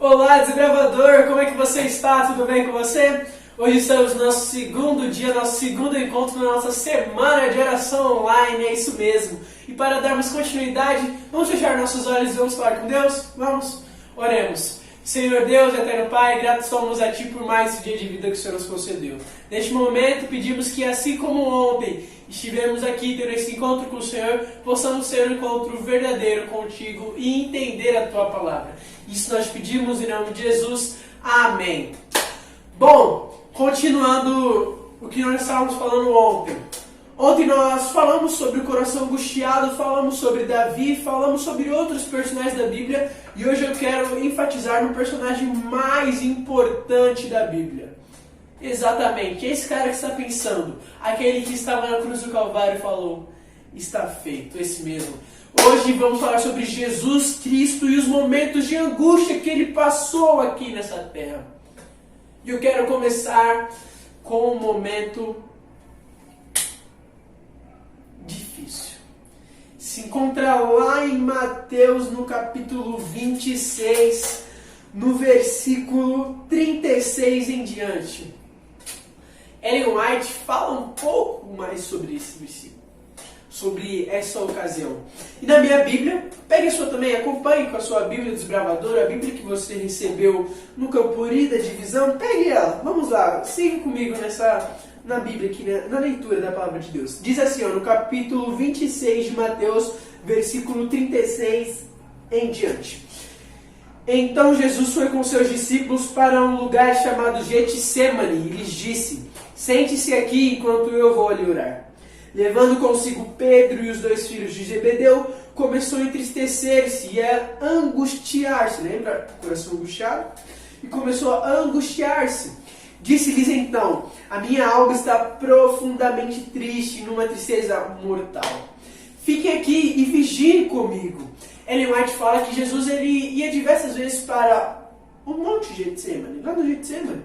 Olá, desbravador! Como é que você está? Tudo bem com você? Hoje estamos no nosso segundo dia, nosso segundo encontro na nossa semana de oração online, é isso mesmo. E para darmos continuidade, vamos fechar nossos olhos e vamos falar com Deus? Vamos? Oremos. Senhor Deus, eterno Pai, gratos somos a Ti por mais esse dia de vida que o Senhor nos concedeu. Neste momento, pedimos que assim como ontem estivemos aqui tendo esse encontro com o Senhor, possamos ter um encontro verdadeiro contigo e entender a Tua palavra. Isso nós pedimos em nome de Jesus. Amém. Bom, continuando o que nós estávamos falando ontem. Ontem nós falamos sobre o coração angustiado, falamos sobre Davi, falamos sobre outros personagens da Bíblia e hoje eu quero enfatizar no personagem mais importante da Bíblia. Exatamente, esse cara que está pensando, aquele que estava na cruz do Calvário e falou, está feito, esse mesmo. Hoje vamos falar sobre Jesus Cristo e os momentos de angústia que ele passou aqui nessa terra. E eu quero começar com um momento difícil. Se encontra lá em Mateus, no capítulo 26, no versículo 36 em diante. Ellen White fala um pouco mais sobre esse versículo, sobre essa ocasião. E na minha Bíblia, pegue a sua também, acompanhe com a sua Bíblia Desbravadora, a Bíblia que você recebeu no Campuri da Divisão, pegue ela, vamos lá, siga comigo na Bíblia, aqui na leitura da Palavra de Deus. Diz assim, no capítulo 26 de Mateus, versículo 36 em diante. Então Jesus foi com seus discípulos para um lugar chamado Getsemane e lhes disse, sente-se aqui enquanto eu vou ali orar. Levando consigo Pedro e os dois filhos de Zebedeu, começou a entristecer-se e a angustiar-se. Lembra? Coração angustiado? E começou a angustiar-se. Disse-lhes então, a minha alma está profundamente triste, numa tristeza mortal. Fiquem aqui e vigiem comigo. Ellen White fala que Jesus ele ia diversas vezes para o Monte Getsemane, lá no Getsemane.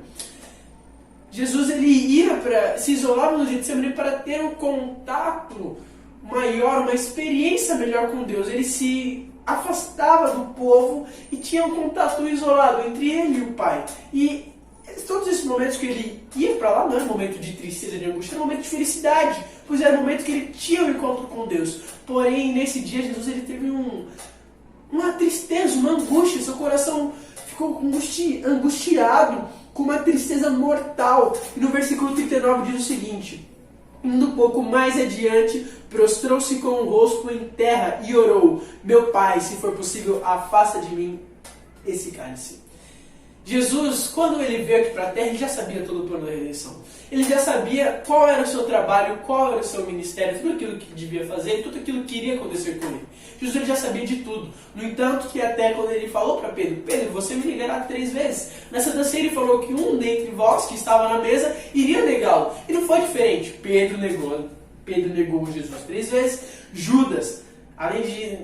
Jesus ele ia se isolava no Getsemane para ter um contato maior, uma experiência melhor com Deus. Ele se afastava do povo e tinha um contato isolado entre ele e o Pai. E todos esses momentos que ele ia para lá não era momento de tristeza, de angústia, era momento de felicidade, pois era momento que ele tinha um encontro com Deus. Porém, nesse dia, Jesus ele teve uma tristeza, uma angústia, seu coração ficou angustiado, com uma tristeza mortal. E no versículo 39 diz o seguinte, indo um pouco mais adiante, prostrou-se com o rosto em terra e orou, meu Pai, se for possível, afasta de mim esse cálice. Jesus, quando ele veio aqui para a terra, ele já sabia todo o plano da redenção. Ele já sabia qual era o seu trabalho, qual era o seu ministério, tudo aquilo que devia fazer, tudo aquilo que iria acontecer com ele. Jesus ele já sabia de tudo. No entanto, que até quando ele falou para Pedro, Pedro, você me negará 3 vezes. Nessa dança ele falou que um dentre vós que estava na mesa iria negá-lo. E não foi diferente. Pedro negou Jesus 3 vezes. Judas, além de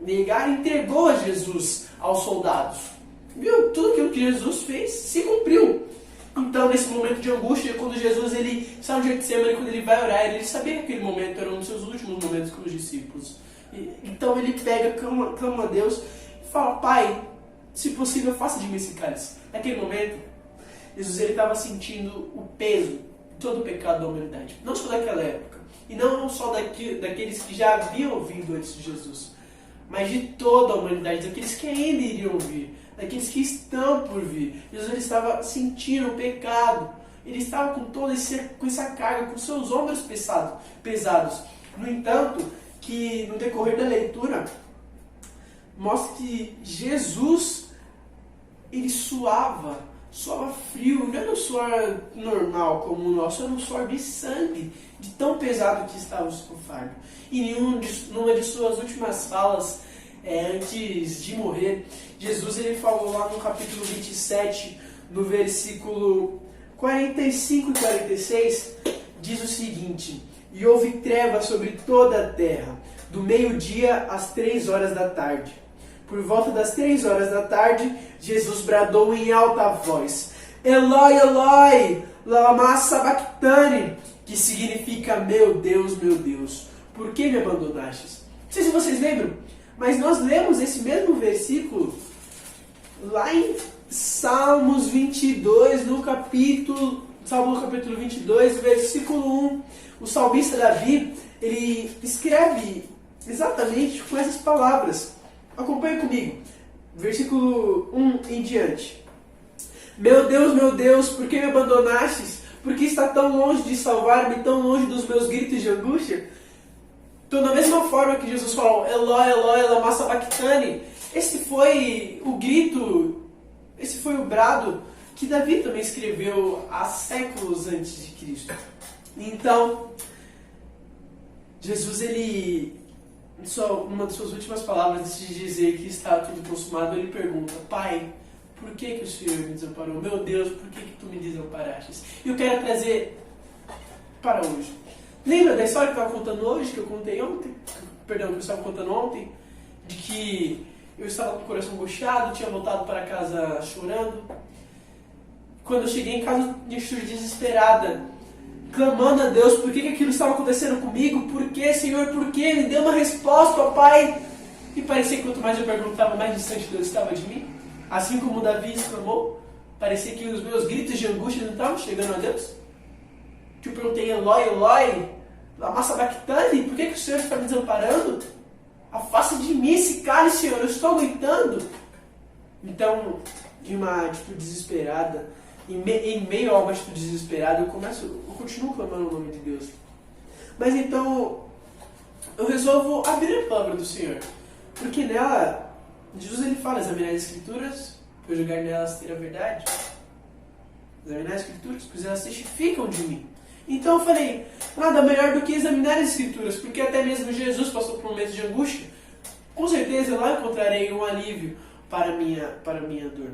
negar, entregou a Jesus aos soldados. Viu? Tudo aquilo que Jesus fez se cumpriu. Então, nesse momento de angústia, quando Jesus ele sai no Getsemane, quando ele vai orar, ele sabia que aquele momento era um dos seus últimos momentos com os discípulos. Então ele pega, clama a Deus e fala, Pai, se possível, faça de mim esse cálice. Naquele momento, Jesus ele estava sentindo o peso de todo o pecado da humanidade. Não só daquela época, e não só daqueles que já haviam ouvido antes de Jesus, mas de toda a humanidade, daqueles que ainda iriam ouvir, daqueles que estão por vir. Jesus ele estava sentindo o pecado, ele estava com essa carga, com seus ombros pesados. No entanto, que no decorrer da leitura, mostra que Jesus, ele suava frio, não era um suor normal como o nosso, era um suor de sangue, de tão pesado que estava o seu fardo. E numa de suas últimas falas, antes de morrer, Jesus ele falou lá no capítulo 27, no versículo 45 e 46, diz o seguinte, e houve trevas sobre toda a terra, do meio-dia às 3 horas da tarde. Por volta das 3 horas da tarde, Jesus bradou em alta voz, Eloi, Eloi, lama sabachthani, que significa, meu Deus, por que me abandonastes? Não sei se vocês lembram, mas nós lemos esse mesmo versículo lá em Salmo no capítulo 22, versículo 1. O salmista Davi, ele escreve exatamente com essas palavras. Acompanhe comigo. Versículo 1 em diante. Meu Deus, por que me abandonastes? Por que está tão longe de salvar-me, tão longe dos meus gritos de angústia? Então, da mesma forma que Jesus falou, Eloi, Eloi, lama sabachthani, esse foi o grito, esse foi o brado que Davi também escreveu há séculos antes de Cristo. Então, Jesus, ele, numa das suas últimas palavras, antes de dizer que está tudo consumado, ele pergunta, Pai, por que o Senhor me desamparou? Meu Deus, por que tu me desamparaste? E eu quero trazer para hoje. Lembra da história que eu estava contando hoje, que eu contei ontem? Perdão, que eu estava contando ontem? De que eu estava com o coração angustiado, tinha voltado para casa chorando. Quando eu cheguei em casa, eu estou desesperada, clamando a Deus, por que aquilo estava acontecendo comigo? Por que, Senhor, por que? Me dê uma resposta, ó Pai. E parecia que quanto mais eu perguntava, mais distante Deus estava de mim. Assim como Davi exclamou, parecia que os meus gritos de angústia não estavam chegando a Deus. Que eu perguntei, Eloi, Eloi, lama sabachthani, por que o Senhor está me desamparando? Afasta de mim esse cálice, Senhor, eu estou aguentando. Então, em uma atitude desesperada, em meio a uma atitude desesperada, eu continuo clamando o nome de Deus. Mas então, eu resolvo abrir a palavra do Senhor. Porque nela, Jesus ele fala, examinar as Escrituras, pois julgar nelas ter a verdade. Examinar as Escrituras, pois elas testificam de mim. Então eu falei, nada melhor do que examinar as Escrituras, porque até mesmo Jesus passou por um momento de angústia. Com certeza lá encontrarei um alívio para a minha dor.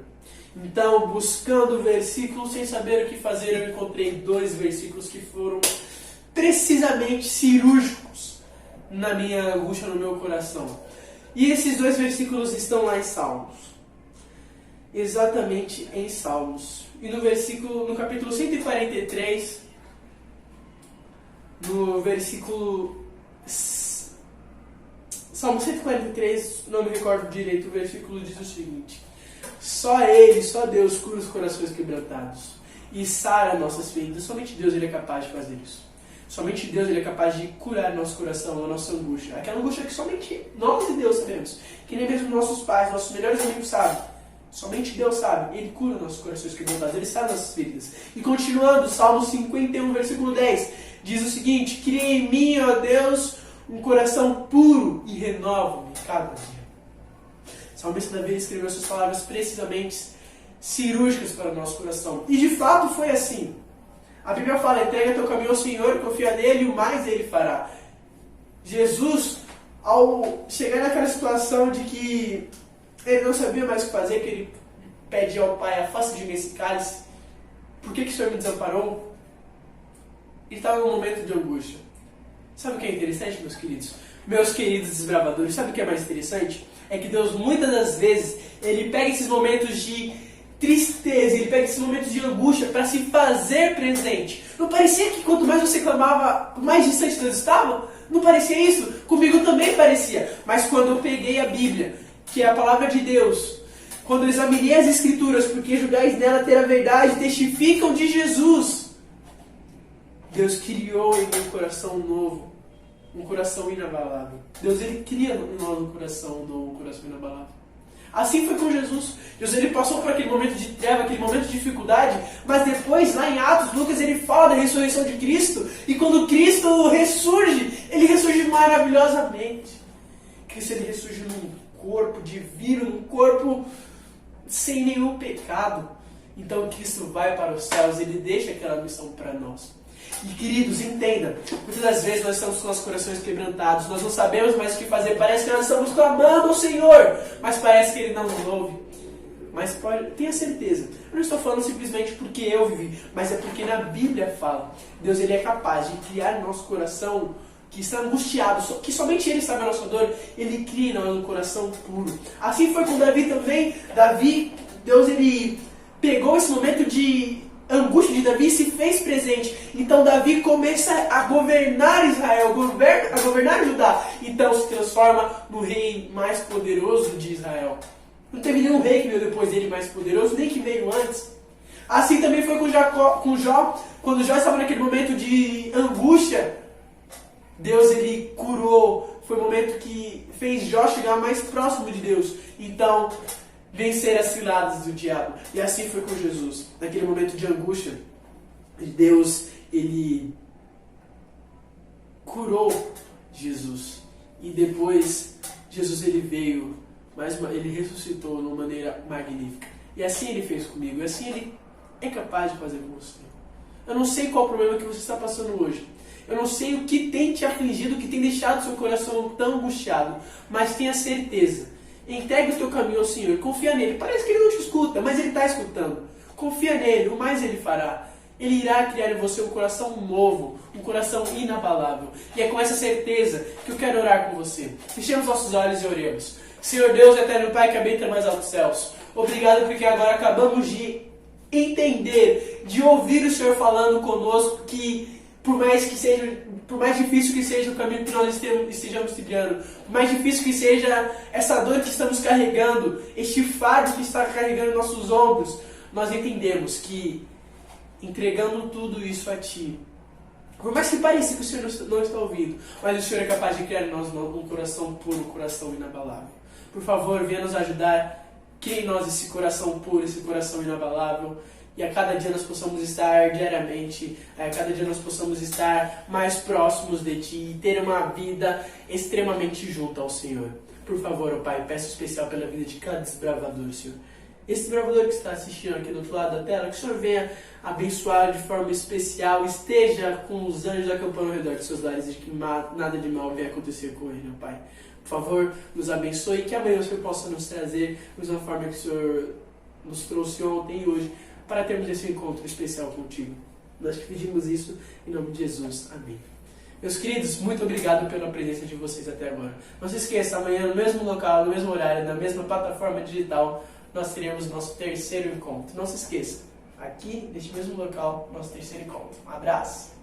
Então, buscando versículos, sem saber o que fazer, eu encontrei 2 versículos que foram precisamente cirúrgicos na minha angústia, no meu coração. E esses 2 versículos estão lá em Salmos. Exatamente em Salmos. E no capítulo 143, no versículo... Salmo 143, não me recordo direito, o versículo diz o seguinte: só Ele, só Deus cura os corações quebrantados e sara nossas feridas. Somente Deus ele é capaz de fazer isso. Somente Deus ele é capaz de curar nosso coração, a nossa angústia. Aquela angústia que somente nós e Deus sabemos. Que nem mesmo nossos pais, nossos melhores amigos sabem. Somente Deus sabe. Ele cura nossos corações quebrantados. Ele sara nossas feridas. E continuando, Salmo 51, versículo 10. Diz o seguinte: cria em mim, ó Deus, um coração puro e renova-me cada dia. O salmista Davi escreveu essas palavras precisamente cirúrgicas para o nosso coração. E de fato foi assim. A Bíblia fala, entrega teu caminho ao Senhor, confia nele e o mais ele fará. Jesus, ao chegar naquela situação de que ele não sabia mais o que fazer, que ele pede ao Pai, afasta de mim esse cálice, por que o Senhor me desamparou? Ele estava num momento de angústia. Sabe o que é interessante, meus queridos? Meus queridos desbravadores, sabe o que é mais interessante? É que Deus, muitas das vezes, ele pega esses momentos de tristeza, ele pega esses momentos de angústia para se fazer presente. Não parecia que quanto mais você clamava, mais distante Deus estava? Não parecia isso? Comigo também parecia. Mas quando eu peguei a Bíblia, que é a palavra de Deus, quando eu examinei as Escrituras, porque julgais nela ter a verdade, testificam de Jesus, Deus criou em meu coração novo, um coração inabalável. Deus ele cria em nós um coração novo, um coração inabalável. Assim foi com Jesus. Jesus ele passou por aquele momento de treva, aquele momento de dificuldade, mas depois, lá em Atos, Lucas ele fala da ressurreição de Cristo, e quando Cristo ressurge, ele ressurge maravilhosamente. Cristo ele ressurge num corpo divino, num corpo sem nenhum pecado. Então Cristo vai para os céus, ele deixa aquela missão para nós. E queridos, entenda, muitas das vezes nós estamos com nossos corações quebrantados, nós não sabemos mais o que fazer, parece que nós estamos clamando ao Senhor, mas parece que Ele não nos ouve. Mas tenha certeza, eu não estou falando simplesmente porque eu vivi, mas é porque na Bíblia fala, Deus ele é capaz de criar no nosso coração, que está angustiado, que somente Ele sabe a nossa dor, Ele cria em nós um coração puro. Assim foi com Davi também. Deus ele pegou esse momento de angústia de Davi e se fez presente. Então Davi começa a governar Israel, a governar Judá. Então se transforma no rei mais poderoso de Israel. Não teve nenhum rei que veio depois dele mais poderoso, nem que veio antes. Assim também foi com Jó, quando Jó estava naquele momento de angústia, Deus ele curou, foi o momento que fez Jó chegar mais próximo de Deus, então vencer as ciladas do diabo. E assim foi com Jesus, naquele momento de angústia, Deus ele curou Jesus, e depois Jesus ele veio, ele ressuscitou de uma maneira magnífica, e assim ele fez comigo, e assim ele é capaz de fazer com você. Eu não sei qual o problema que você está passando hoje. Eu não sei o que tem te afligido, o que tem deixado seu coração tão angustiado. Mas tenha certeza. Entregue o teu caminho ao Senhor. Confia nele. Parece que ele não te escuta, mas ele está escutando. Confia nele. O mais ele fará. Ele irá criar em você um coração novo. Um coração inabalável. E é com essa certeza que eu quero orar com você. Fechemos nossos olhos e oremos. Senhor Deus, eterno Pai, que habita mais altos céus. Obrigado porque agora acabamos de entender, de ouvir o Senhor falando conosco que por mais difícil que seja o caminho que nós estejamos trilhando, por mais difícil que seja essa dor que estamos carregando, este fardo que está carregando em nossos ombros, nós entendemos que entregando tudo isso a Ti, por mais que pareça que o Senhor não está ouvindo, mas o Senhor é capaz de criar em nós um coração puro, um coração inabalável. Por favor, venha nos ajudar. Crie em nós esse coração puro, esse coração inabalável, e a cada dia nós possamos estar diariamente, a cada dia nós possamos estar mais próximos de Ti e ter uma vida extremamente junto ao Senhor. Por favor, ó Pai, peço especial pela vida de cada desbravador, Senhor. Esse desbravador que está assistindo aqui do outro lado da tela, que o Senhor venha abençoar de forma especial, esteja com os anjos acampando ao redor de seus lares e que nada de mal venha acontecer com ele, ó Pai. Por favor, nos abençoe e que amanhã o Senhor possa nos trazer da mesma forma que o Senhor nos trouxe ontem e hoje para termos esse encontro especial contigo. Nós te pedimos isso em nome de Jesus. Amém. Meus queridos, muito obrigado pela presença de vocês até agora. Não se esqueça, amanhã no mesmo local, no mesmo horário, na mesma plataforma digital, nós teremos nosso terceiro encontro. Não se esqueça, aqui neste mesmo local, nosso terceiro encontro. Um abraço!